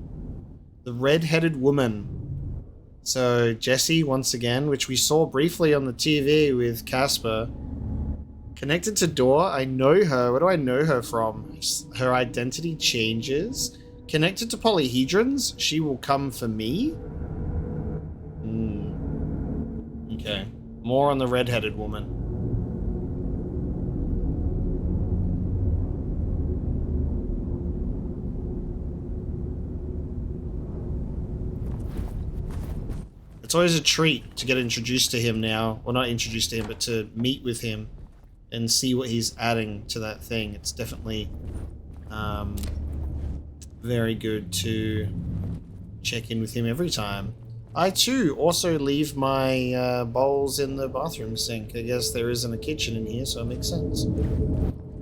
The red-headed woman. So, Jessie, once again, which we saw briefly on the TV with Casper. Connected to Door, I know her. Where do I know her from? Her identity changes. Connected to polyhedrons, she will come for me. Okay. More on the red-headed woman. It's always a treat to get introduced to him now. Well, not introduced to him, but to meet with him and see what he's adding to that thing. It's definitely very good to check in with him every time. I too also leave my bowls in the bathroom sink. I guess there isn't a kitchen in here, so it makes sense.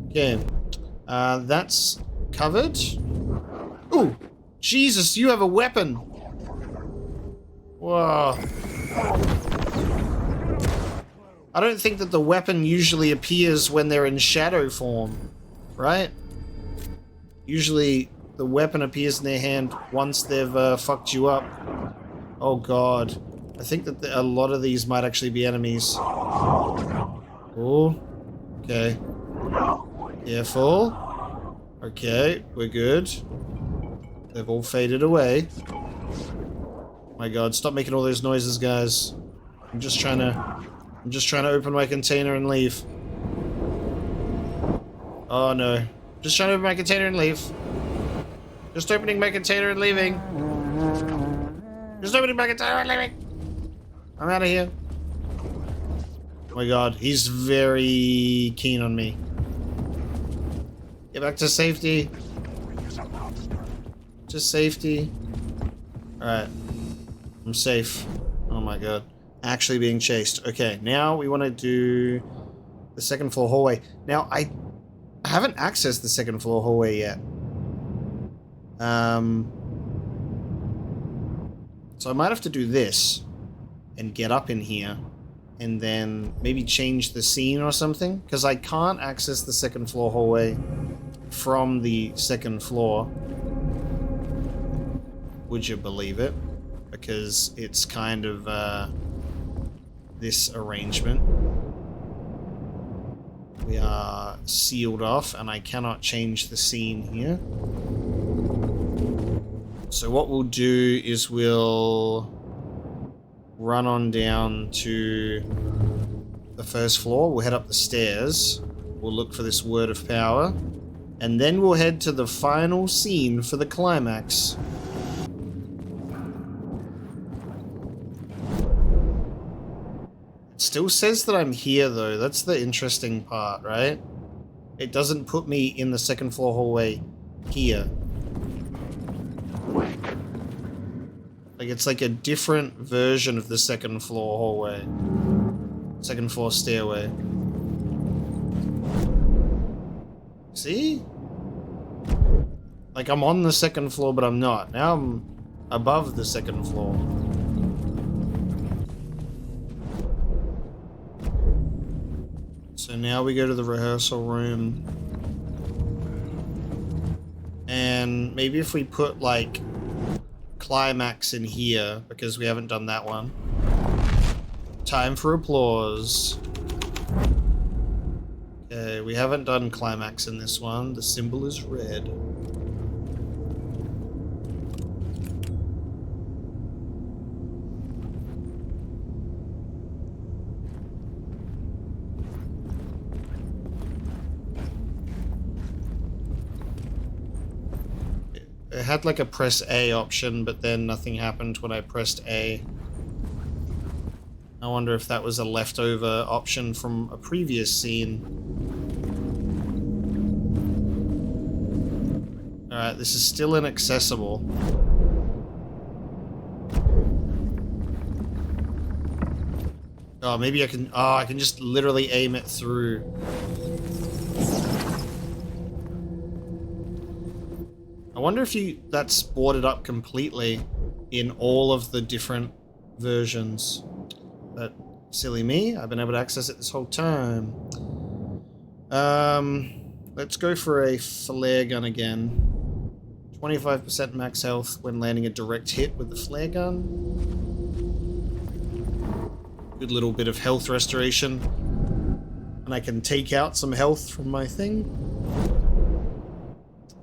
Okay, that's covered. Ooh, Jesus, you have a weapon. Whoa. I don't think that the weapon usually appears when they're in shadow form, right? Usually the weapon appears in their hand once they've fucked you up. Oh god. I think that a lot of these might actually be enemies. Oh. Okay. Careful. Okay, we're good. They've all faded away. My god, stop making all those noises, guys. I'm just trying to open my container and leave. Oh no. Just trying to open my container and leave. Just opening my container and leaving. Just opening my container and leaving. I'm out of here. Oh my god, he's very keen on me. Get back to safety. To safety. Alright. I'm safe. Oh my god. Actually being chased. Okay, now we want to do the second floor hallway. Now, I haven't accessed the second floor hallway yet. So I might have to do this and get up in here and then maybe change the scene or something, because I can't access the second floor hallway from the second floor. Would you believe it? Because it's kind of this arrangement. We are sealed off and I cannot change the scene here. So what we'll do is we'll run on down to the first floor. We'll head up the stairs. We'll look for this word of power. And then we'll head to the final scene for the climax. It still says that I'm here though. That's the interesting part, right? It doesn't put me in the second floor hallway here. Like it's like a different version of the second floor hallway. Second floor stairway. See? Like I'm on the second floor, but I'm not. Now I'm above the second floor. So now we go to the rehearsal room. And maybe if we put like climax in here, because we haven't done that one. Time for applause. Okay, we haven't done climax in this one. The symbol is red. It had like a press A option, but then nothing happened when I pressed A. I wonder if that was a leftover option from a previous scene. Alright, this is still inaccessible. Oh, maybe I can... Oh, I can just literally aim it through. I wonder if that's boarded up completely in all of the different versions. But silly me, I've been able to access it this whole time. Let's go for a flare gun again. 25% max health when landing a direct hit with the flare gun. Good little bit of health restoration. And I can take out some health from my thing.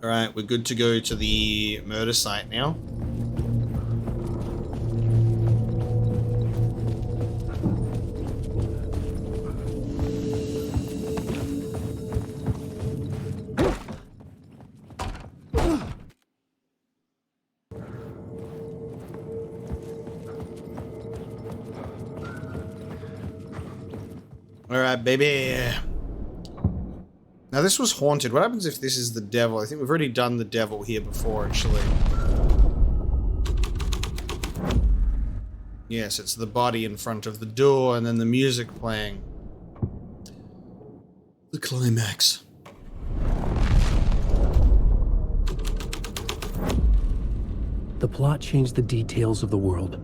Alright, we're good to go to the murder site now. Alright, baby. Now this was haunted. What happens if this is the devil? I think we've already done the devil here before, actually. Yes, it's the body in front of the door and then the music playing. The climax. The plot changed the details of the world.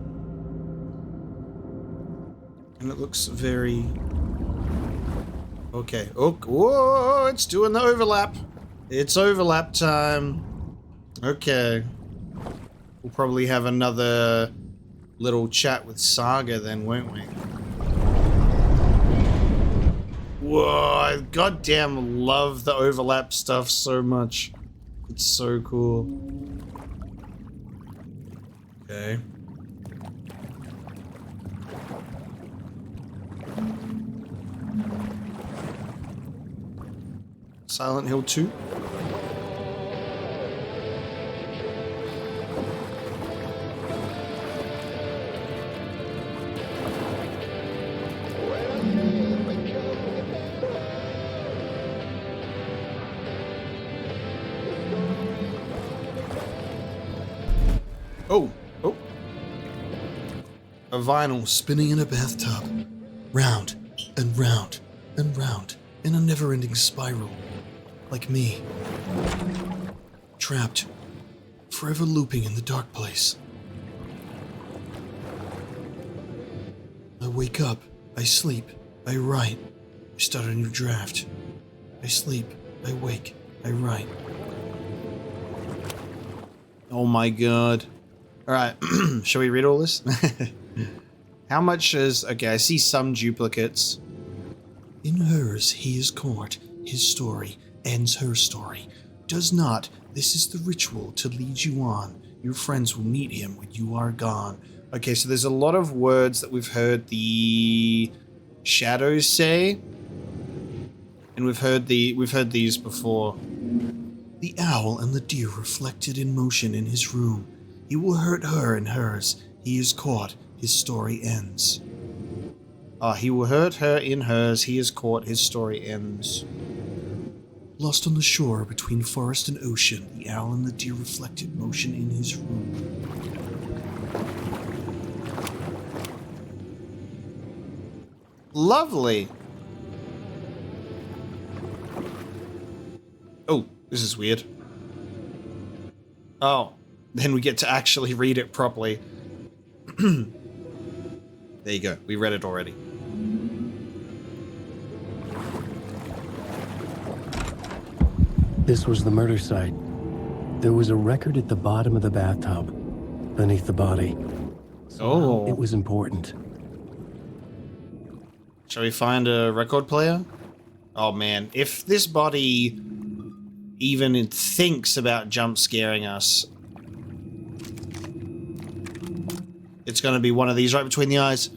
And it looks very... Okay. Oh, whoa, it's doing the overlap. It's overlap time. Okay. We'll probably have another little chat with Saga then, won't we? Whoa, I goddamn love the overlap stuff so much. It's so cool. Okay. Silent Hill 2. Oh, oh. A vinyl spinning in a bathtub. Round and round and round in a never-ending spiral. Like me. Trapped. Forever looping in the dark place. I wake up. I sleep. I write. I start a new draft. I sleep. I wake. I write. Oh my god. Alright, shall we read all this? How much is... Okay, I see some duplicates. In hers, he is caught. His story ends her story. Does not. This is the ritual to lead you on. Your friends will meet him when you are gone. Okay, so there's a lot of words that we've heard the shadows say. And we've heard these before. The owl and the deer reflected in motion in his room. He will hurt her and hers. He is caught. His story ends. He will hurt her in hers. He is caught. His story ends. Lost on the shore between forest and ocean, the owl and the deer reflected motion in his room. Lovely. Oh, this is weird. Oh, then we get to actually read it properly. There you go. We read it already. This was the murder site. There was a record at the bottom of the bathtub, beneath the body. Oh. It was important. Shall we find a record player? Oh man, if this body even thinks about jump scaring us, it's gonna be one of these right between the eyes.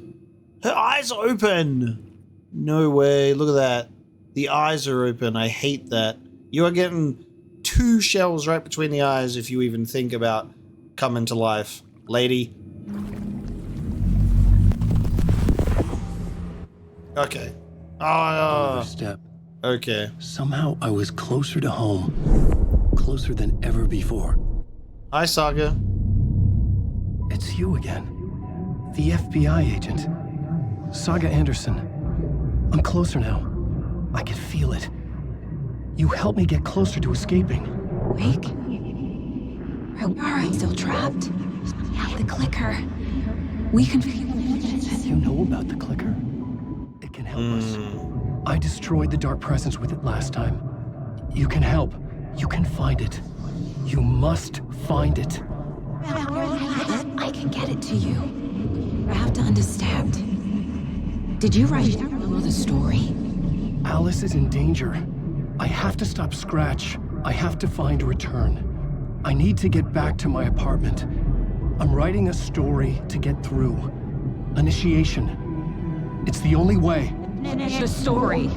Her eyes are open! No way, look at that. The eyes are open, I hate that. You are getting 2 2 shells right between the eyes if you even think about coming to life. Lady. Okay. Another step. Okay. Somehow I was closer to home. Closer than ever before. Hi, Saga. It's you again. The FBI agent. Saga Anderson. I'm closer now. I can feel it. You helped me get closer to escaping. Wake? Are we still trapped? We have the clicker. We can... You know about the clicker? It can help us. I destroyed the dark presence with it last time. You can help. You can find it. You must find it. I can get it to you. I have to understand. Did you write the story? Alice is in danger. I have to stop Scratch. I have to find a return. I need to get back to my apartment. I'm writing a story to get through. Initiation. It's the only way. The story.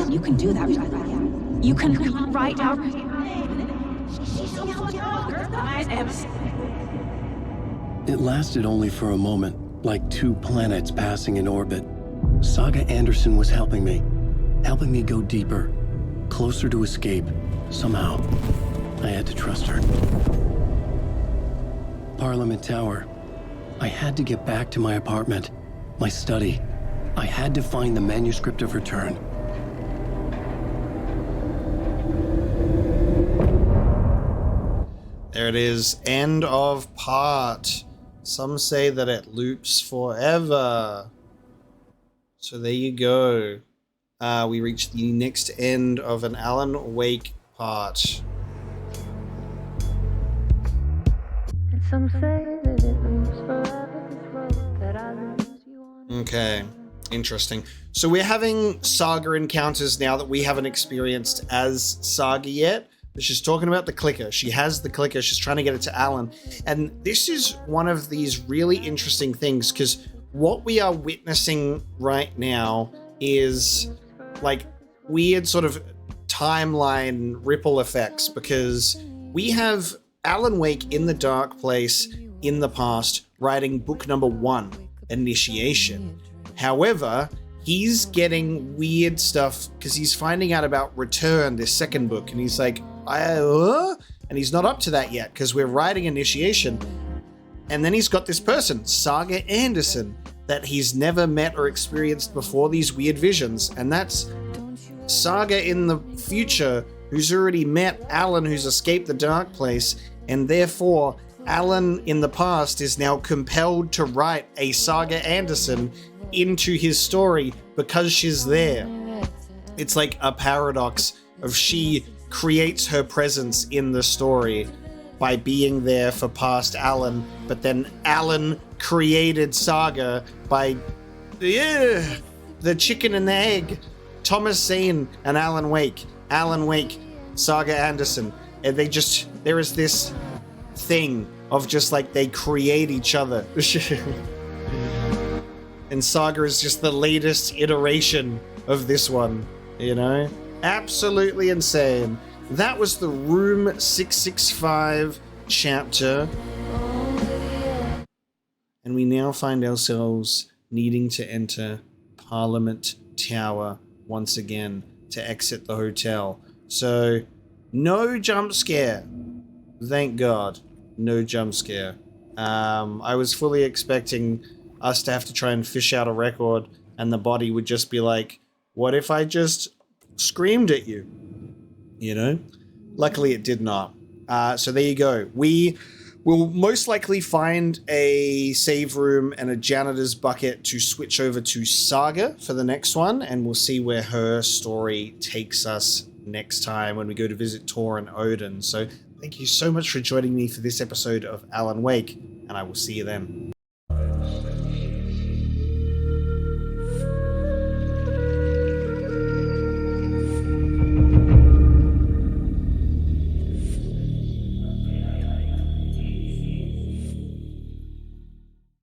You can do that. You can write out... It lasted only for a moment, like 2 planets passing in orbit. Saga Anderson was helping me go deeper, closer to escape. Somehow, I had to trust her. Parliament Tower. I had to get back to my apartment, my study. I had to find the manuscript of return. There it is. End of part. Some say that it loops forever. So there you go. We reached the next end of an Alan Wake part. And some say that it loops forever, that I lose you on. Okay. Interesting. So we're having Saga encounters now that we haven't experienced as Saga yet. But she's talking about the clicker. She has the clicker. She's trying to get it to Alan. And this is one of these really interesting things because what we are witnessing right now is like weird sort of timeline ripple effects because we have Alan Wake in the dark place in the past writing book number 1, Initiation. However, he's getting weird stuff because he's finding out about Return, this second book, and he's like, and he's not up to that yet because we're writing Initiation. And then he's got this person, Saga Anderson, that he's never met or experienced before, these weird visions. And that's Saga in the future, who's already met Alan, who's escaped the dark place, and therefore Alan in the past is now compelled to write a Saga Anderson into his story because she's there. It's like a paradox of she creates her presence in the story by being there for past Alan, but then Alan created Saga by the chicken and the egg. Thomas Zane and Alan Wake, Saga Anderson, and there is this thing of just like they create each other. And Saga is just the latest iteration of this one, you know? Absolutely insane. That was the Room 665 chapter. And we now find ourselves needing to enter Parliament Tower once again to exit the hotel. So, no jump scare. Thank God. No jump scare. I was fully expecting us to have to try and fish out a record and the body would just be like, what if I just screamed at you? You know? Luckily it did not. So there you go. We will most likely find a save room and a janitor's bucket to switch over to Saga for the next one, and we'll see where her story takes us next time when we go to visit Tor and Odin. So thank you so much for joining me for this episode of Alan Wake, and I will see you then.